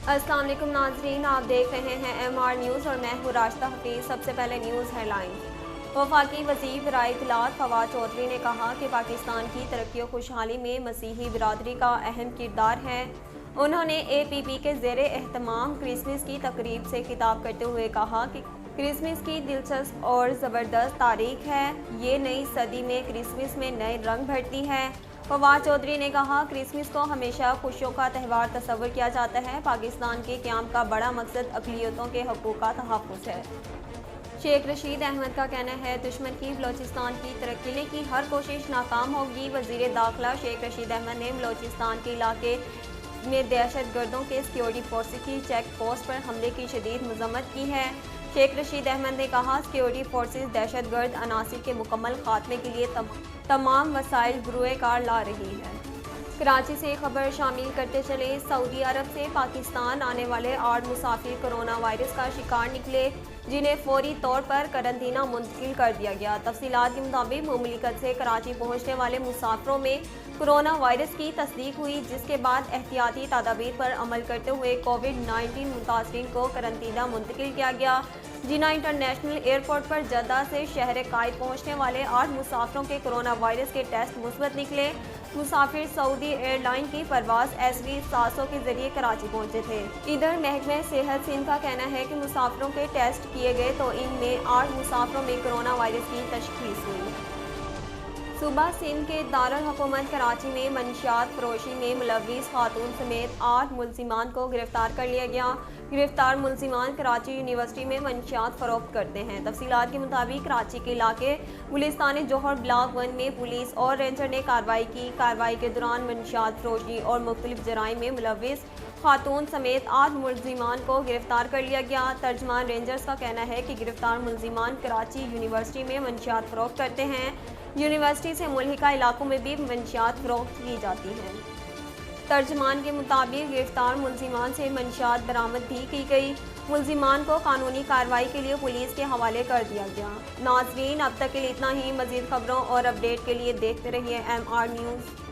अस्सलाम वालेकुम नाज़रीन, आप देख रहे हैं MR न्यूज़ और मैं हूँ राशिदा हफीज़। सबसे पहले न्यूज़ हेडलाइंस। वफाकी वज़ीर बराए इत्तलात फवाद चौधरी ने कहा कि पाकिस्तान की तरक्की और खुशहाली में मसीही बिरादरी का अहम किरदार है। उन्होंने APP के ज़ेरे एहतमाम क्रिसमस की तकरीब से खिताब करते हुए कहा कि क्रिसमस की दिलचस्प और ज़बरदस्त तारीख है। ये नई सदी में क्रिसमस में नए रंग भरती है। फवाद चौधरी ने कहा, क्रिसमस को हमेशा खुशियों का त्यौहार तस्वर किया जाता है। पाकिस्तान के क़याम का बड़ा मकसद अक़लियतों के हक़ूक़ का तहफ़्फ़ुज़ है। शेख रशीद अहमद का कहना है, दुश्मन की बलोचिस्तान की तरक्की की हर कोशिश नाकाम होगी। वज़ीर दाखिला शेख रशीद अहमद ने बलोचिस्तान के इलाके में दहशत गर्दों के सिक्योरिटी फोर्सेस की चेक पोस्ट पर हमले की शदीद मज़म्मत की है। शेख रशीद अहमद ने कहा, सिक्योरिटी फोर्सेस दहशत गर्द अनासिर के मुकम्मल खात्मे के लिए तमाम वसाइल बरूए कार ला रही है। कराची से खबर शामिल करते चले, सऊदी अरब से पाकिस्तान आने वाले 8 मुसाफिर कोरोना वायरस का शिकार निकले, जिन्हें फौरी तौर पर करंतना मुंतकिल कर दिया गया। तफसीलात के मुताबिक मुमलिकत से कराची पहुँचने वाले मुसाफिरों में कोरोना वायरस की तस्दीक हुई, जिसके बाद एहतियाती तदाबीर पर अमल करते हुए कोविड-19 मुतासरीन को करंतना मुंतकिल किया गया। जिना इंटरनेशनल एयरपोर्ट पर जद्दा से शहर कायद पहुँचने वाले 8 मुसाफिरों के कोरोना वायरस के टेस्ट मुस्बत निकले। मुसाफिर सऊदी एयरलाइन की परवाज़ SV 700 के जरिए कराची पहुंचे थे। इधर महकमे सेहत सिंध का कहना है कि मुसाफिरों के टेस्ट किए गए तो इनमें 8 मुसाफिरों में कोरोना वायरस की तशख़ीस हुई। सूबा सिंध के दारुल हुकूमत कराची में मंशियात फरोशी में मुलव्विस खातून समेत 8 मुलजिमान को गिरफ्तार कर लिया गया। गिरफ्तार मुलजिमान कराची यूनिवर्सिटी में मंशियात फरोख्त करते हैं। तफसीलात के मुताबिक कराची के इलाके गुलिस्तान जोहर ब्लॉक 1 में पुलिस और रेंजर ने कार्रवाई की। कार्रवाई के दौरान मंशियात फरोशी और मुख्तलिफ जराइम में मुलव्विस खातून समेत 8 मुलजिमान को गिरफ्तार कर लिया गया। तर्जमान रेंजर्स का कहना है कि गिरफ्तार मुलजिमान कराची यूनिवर्सिटी में मंशियात फरोख्त करते हैं। यूनिवर्सिटी से मुल्हिका इलाकों में भी मंशियात फरोख्त की जाती हैं। तर्जमान के मुताबिक गिरफ्तार मुलजिमान से मंशियात बरामद भी की गई। मुलजिमान को कानूनी कार्रवाई के लिए पुलिस के हवाले कर दिया गया। नाज़रीन, अब तक के लिए इतना ही। मज़ीद खबरों और अपडेट के लिए देखते रहिए MR न्यूज़।